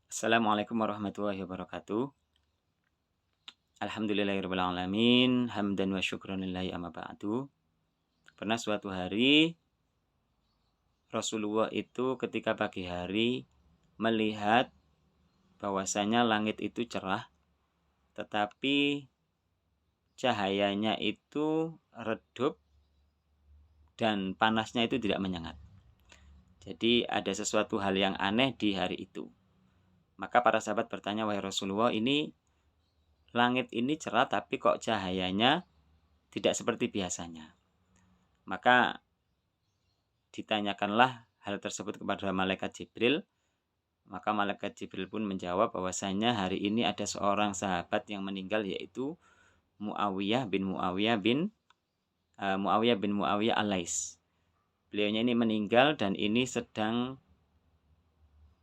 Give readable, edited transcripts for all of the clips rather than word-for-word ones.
Assalamualaikum warahmatullahi wabarakatuh. Alhamdulillahirabbil alamin, hamdan wa syukran lillahi amma ba'du. Pernah suatu hari Rasulullah itu ketika pagi hari melihat bahwasanya langit itu cerah, tetapi cahayanya itu redup dan panasnya itu tidak menyengat. Jadi ada sesuatu hal yang aneh di hari itu. Maka para sahabat bertanya, "Wahai Rasulullah, ini langit ini cerah tapi kok cahayanya tidak seperti biasanya?" Maka ditanyakanlah hal tersebut kepada malaikat Jibril. Maka malaikat Jibril pun menjawab bahwasanya hari ini ada seorang sahabat yang meninggal, yaitu Muawiyah bin Muawiyah Al-Lais. Beliaunya ini meninggal dan ini sedang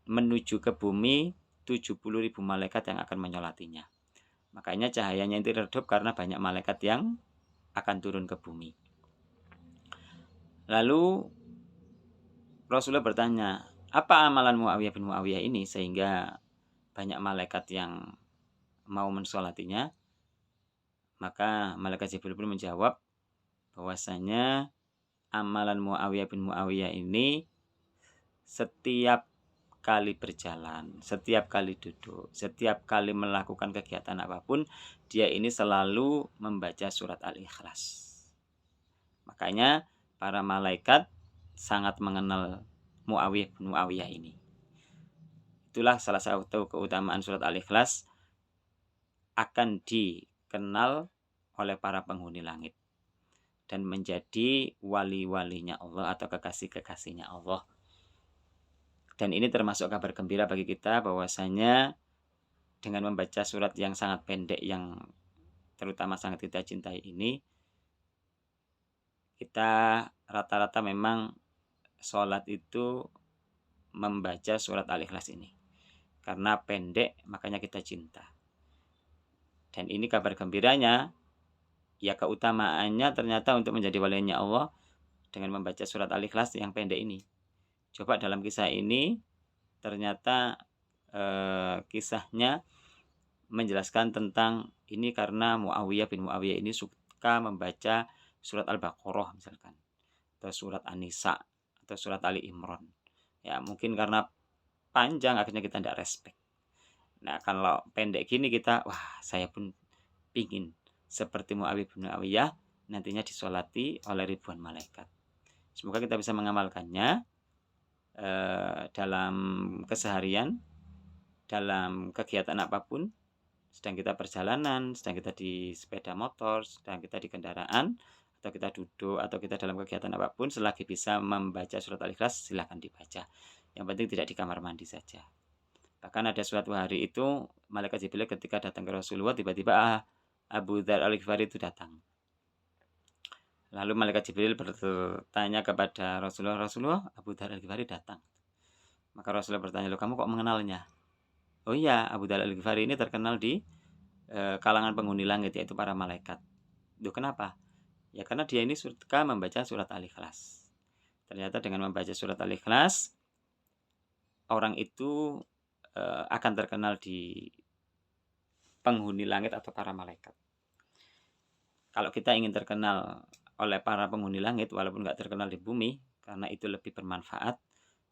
menuju ke bumi, 70.000 malaikat yang akan menyolatinya. Makanya cahayanya itu redup karena banyak malaikat yang akan turun ke bumi. Lalu Rasulullah bertanya, apa amalan Muawiyah bin Muawiyah ini sehingga banyak malaikat yang mau mensolatinya? Maka malaikat Jibril pun menjawab bahwasanya amalan Muawiyah bin Muawiyah ini setiap kali berjalan, setiap kali duduk, setiap kali melakukan kegiatan apapun, dia ini selalu membaca surat Al-Ikhlas. Makanya para malaikat sangat mengenal Muawiyah bin Muawiyah ini. Itulah salah satu keutamaan surat Al-Ikhlas, akan dikenal oleh para penghuni langit dan menjadi wali-walinya Allah atau kekasih-kekasihnya Allah. Dan ini termasuk kabar gembira bagi kita bahwasanya dengan membaca surat yang sangat pendek yang terutama sangat kita cintai ini, kita rata-rata memang sholat itu membaca surat Al-Ikhlas ini. Karena pendek makanya kita cinta. Dan ini kabar gembiranya, ya keutamaannya ternyata untuk menjadi walinya Allah dengan membaca surat Al-Ikhlas yang pendek ini. Coba dalam kisah ini ternyata kisahnya menjelaskan tentang ini karena Muawiyah bin Muawiyah ini suka membaca surat Al-Baqarah misalkan, atau surat An-Nisa, atau surat Ali Imran. Ya mungkin karena panjang akhirnya kita tidak respect. Nah kalau pendek gini kita, wah saya pun pingin seperti Muawiyah bin Muawiyah nantinya disolati oleh ribuan malaikat. Semoga kita bisa mengamalkannya dalam keseharian, dalam kegiatan apapun, sedang kita perjalanan, sedang kita di sepeda motor, sedang kita di kendaraan, atau kita duduk, atau kita dalam kegiatan apapun, selagi bisa membaca surat Al-Ikhlas, silakan dibaca. Yang penting tidak di kamar mandi saja. Bahkan ada suatu hari itu, malaikat Jibril ketika datang ke Rasulullah, tiba-tiba Abu Dzar Al-Ghifari itu datang. Lalu malaikat Jibril bertanya kepada Rasulullah, "Rasulullah, Abu Dzar Al-Ghifari datang." Maka Rasulullah bertanya, "Loh, kamu kok mengenalnya?" "Oh iya, Abu Dzar Al-Ghifari ini terkenal di kalangan penghuni langit, yaitu para malaikat." "Loh, kenapa?" "Ya karena dia ini suka membaca surat Al-Ikhlas." Ternyata dengan membaca surat Al-Ikhlas, orang itu akan terkenal di penghuni langit atau para malaikat. Kalau kita ingin terkenal oleh para penghuni langit walaupun nggak terkenal di bumi, karena itu lebih bermanfaat,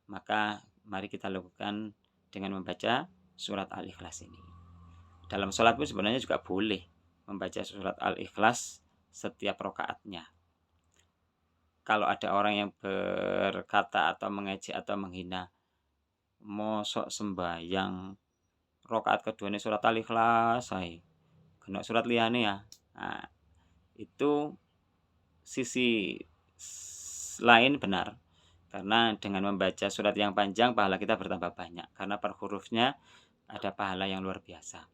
maka mari kita lakukan dengan membaca surat Al-Ikhlas ini. Dalam sholat pun sebenarnya juga boleh membaca surat Al-Ikhlas setiap rakaatnya. Kalau ada orang yang berkata atau mengejek atau menghina, mosok sembahyang rakaat kedua ini surat Al-Ikhlas saya kena surat liyane ya. Nah, itu sisi lain benar, karena dengan membaca surat yang panjang pahala kita bertambah banyak karena per hurufnya ada pahala yang luar biasa.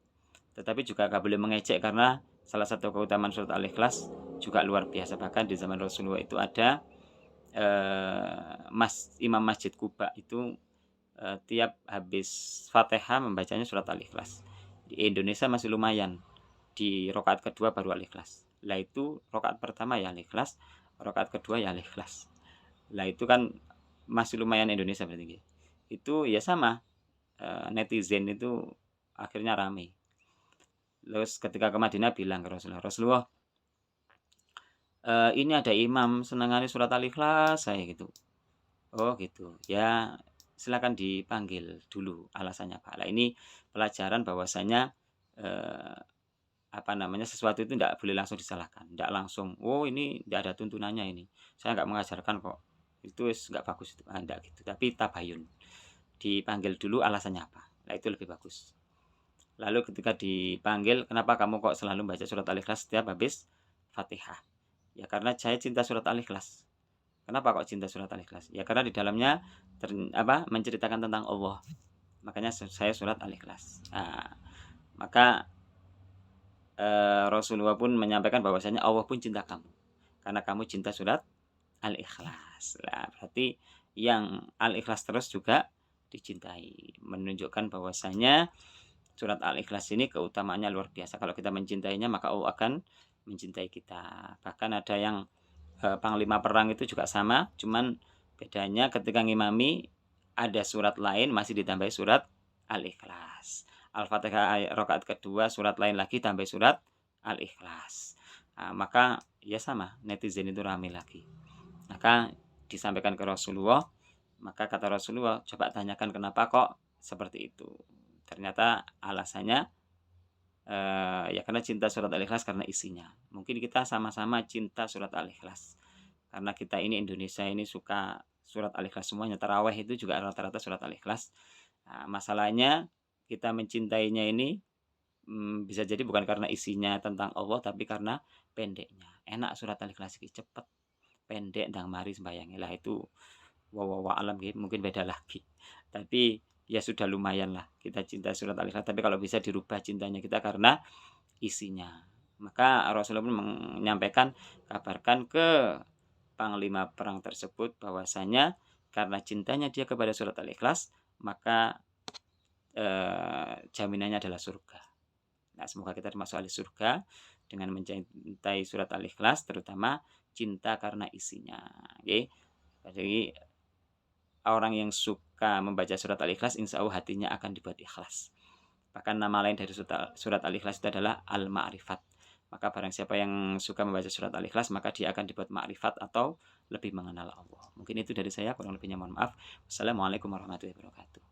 Tetapi juga gak boleh mengejek karena salah satu keutamaan surat Al-Ikhlas juga luar biasa. Bahkan di zaman Rasulullah itu ada imam masjid Kuba itu tiap habis Fatihah membacanya surat Al-Ikhlas. Di Indonesia masih lumayan, di rakaat kedua baru Al-Ikhlas. Lah itu rakaat pertama ya Al-Ikhlas, rakaat kedua ya Al-Ikhlas. Lah itu kan masih lumayan Indonesia berarti. Itu ya sama, netizen itu akhirnya rame. Terus ketika ke Madinah bilang ke Rasulullah, "Rasulullah, ini ada imam senengane surat Al-Ikhlas," saya gitu. "Oh gitu, ya silakan dipanggil dulu alasannya apa." Lah ini pelajaran bahwasanya, eee, apa namanya, sesuatu itu tidak boleh langsung disalahkan, tidak langsung, "Oh ini tidak ada tuntunannya ini, saya nggak mengajarkan kok, itu wis nggak bagus itu." Ah, ndak gitu, tapi tabayun, dipanggil dulu alasannya apa, nah itu lebih bagus. Lalu ketika dipanggil, "Kenapa kamu kok selalu baca surat Al-Ikhlas setiap habis Fatihah?" "Ya karena saya cinta surat Al-Ikhlas." "Kenapa kok cinta surat Al-Ikhlas?" "Ya karena di dalamnya menceritakan tentang Allah, makanya saya surat Al-Ikhlas." Nah, maka, Rasulullah pun menyampaikan bahwasanya Allah pun cinta kamu, karena kamu cinta surat Al-Ikhlas. Lah berarti yang Al-Ikhlas terus juga dicintai, menunjukkan bahwasanya surat Al-Ikhlas ini keutamaannya luar biasa. Kalau kita mencintainya maka Allah akan mencintai kita. Bahkan ada yang, panglima perang itu juga sama, cuman bedanya ketika ngimami ada surat lain masih ditambahi surat Al-Ikhlas. Al-Fatihah rakaat kedua surat lain lagi tambah surat Al-Ikhlas. Nah, maka ya sama, netizen itu rame lagi. Maka disampaikan ke Rasulullah, maka kata Rasulullah, "Coba tanyakan kenapa kok seperti itu." Ternyata alasannya, ya karena cinta surat Al-Ikhlas karena isinya. Mungkin kita sama-sama cinta surat Al-Ikhlas. Karena kita ini Indonesia ini suka surat Al-Ikhlas semuanya, taraweh itu juga rata-rata surat Al-Ikhlas. Nah, masalahnya kita mencintainya ini, bisa jadi bukan karena isinya tentang Allah, tapi karena pendeknya. Enak surat Al-Ikhlas iki, cepet, pendek, ndang mari sembayange. Lah itu wallahu a'lam nggih, mungkin beda lagi. Tapi ya sudah lumayan lah kita cinta surat Al-Ikhlas, tapi kalau bisa dirubah cintanya kita karena isinya. Maka Rasulullah pun menyampaikan, kabarkan ke panglima perang tersebut bahwasanya karena cintanya dia kepada surat Al-Ikhlas, maka, jaminannya adalah surga. Nah, semoga kita termasuk ahli surga dengan mencintai surat Al-Ikhlas, terutama cinta karena isinya, oke. Jadi orang yang suka membaca surat Al-Ikhlas, insya Allah hatinya akan dibuat ikhlas. Bahkan nama lain dari surat Al-Ikhlas itu adalah Al-Ma'rifat. Maka barang siapa yang suka membaca surat Al-Ikhlas, maka dia akan dibuat ma'rifat atau lebih mengenal Allah. Mungkin itu dari saya, kurang lebihnya mohon maaf. Wassalamualaikum warahmatullahi wabarakatuh.